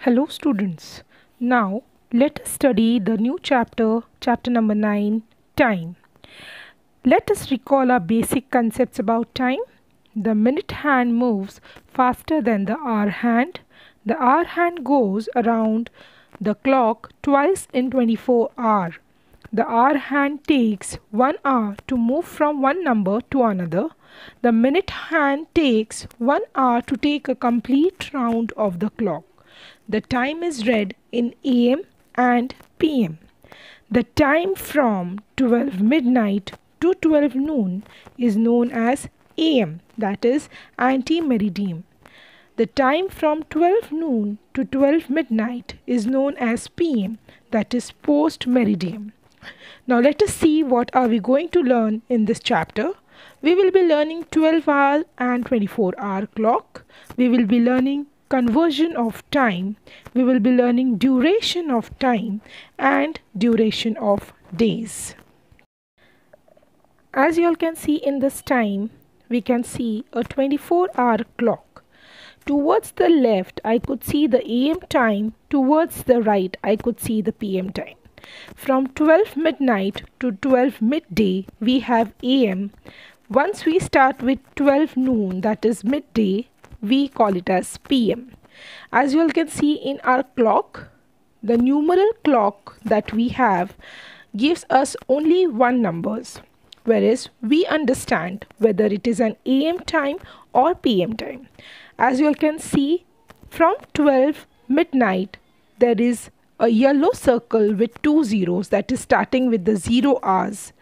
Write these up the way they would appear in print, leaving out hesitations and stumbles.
Hello students. Now let us study the new chapter, chapter number 9, time. Let us recall our basic concepts about time. The minute hand moves faster than the hour hand. The hour hand goes around the clock twice in 24 hours. The hour hand takes 1 hour to move from one number to another. The minute hand takes 1 hour to take a complete round of the clock. The time is read in AM and PM. The time from 12 midnight to 12 noon is known as AM, that is ante-meridiem. The time from 12 noon to 12 midnight is known as PM, that is post-meridiem. Now let us see what are we going to learn in this chapter. We will be learning 12-hour and 24-hour clock. We will be learning conversion of time. We will be learning duration of time and duration of days. As you all can see in this time, we can see a 24-hour clock. Towards the left, I could see the AM time. Towards the right, I could see the PM time. From 12 midnight to 12 midday, we have AM. Once we start with 12 noon, that is midday, we call it as PM. As you all can see in our clock, the numeral clock that we have gives us only one numbers, whereas we understand whether it is an AM time or PM time. As you all can see, from 12 midnight, there is a yellow circle with 2 zeros, that is starting with the 0 hours,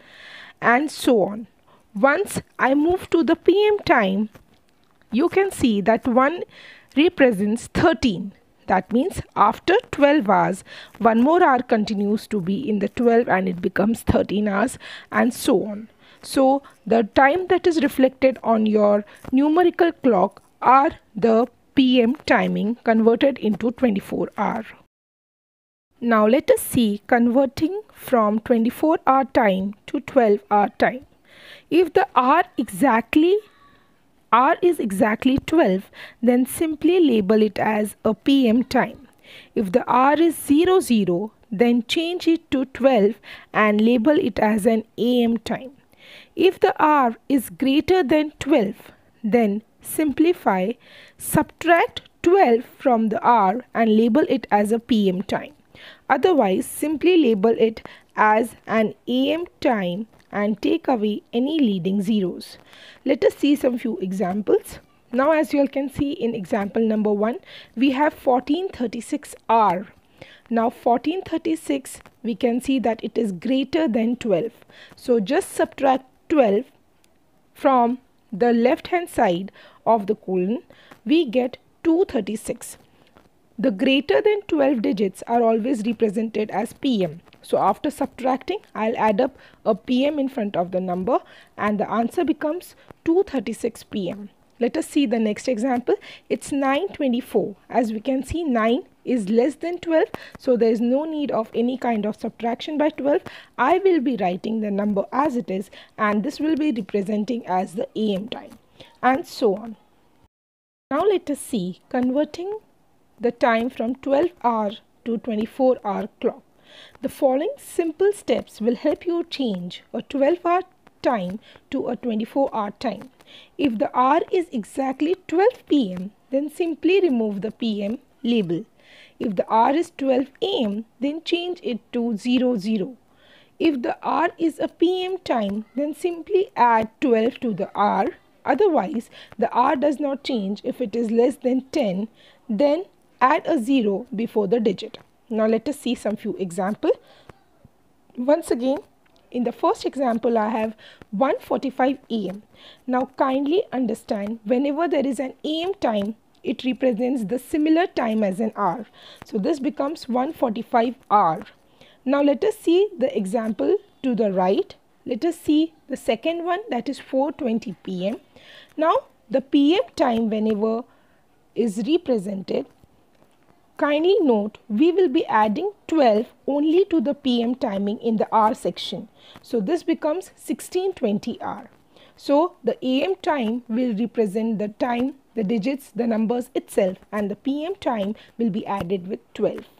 and so on. Once I move to the PM time, you can see that 1 represents 13. That means after 12 hours, one more hour continues to be in the 12 and it becomes 13 hours, and so on. So the time that is reflected on your numerical clock are the PM timing converted into 24 hour. Now let us see converting from 24-hour time to 12-hour time. If the hour is exactly 12, then simply label it as a PM time. If the hour is 00, then change it to 12 and label it as an AM time. If the hour is greater than 12, then simplify, subtract 12 from the hour and label it as a PM time. Otherwise, simply label it as an AM time and take away any leading zeros. Let us see some few examples. Now, as you all can see in example number 1, we have 1436 hour. Now 1436, we can see that it is greater than 12. So just subtract 12 from the left hand side of the colon, we get 236. The greater than 12 digits are always represented as PM. So after subtracting, I'll add up a PM in front of the number and the answer becomes 236 PM. Let us see the next example. It's 924. As we can see, 9 is less than 12. So there is no need of any kind of subtraction by 12. I will be writing the number as it is and this will be representing as the AM time and so on. Now let us see converting the time from 12-hour to 24-hour clock. The following simple steps will help you change a 12-hour time to a 24-hour time. If the hour is exactly 12 PM, then simply remove the PM label. If the hour is 12 AM, then change it to 00. If the hour is a PM time, then simply add 12 to the hour. Otherwise, the hour does not change. If it is less than 10, then add a 0 before the digit. Now let us see some few examples. Once again, in the first example, I have 1:45 AM. Now kindly understand, whenever there is an AM time, it represents the similar time as an hour. So this becomes 1:45 hour. Now let us see the example to the right. Let us see the second one, that is 4:20 PM. Now the PM time whenever is represented, kindly note, we will be adding 12 only to the PM timing in the hour section. So this becomes 16:20 hour. So the AM time will represent the time the digits, the numbers itself, and the PM time will be added with 12.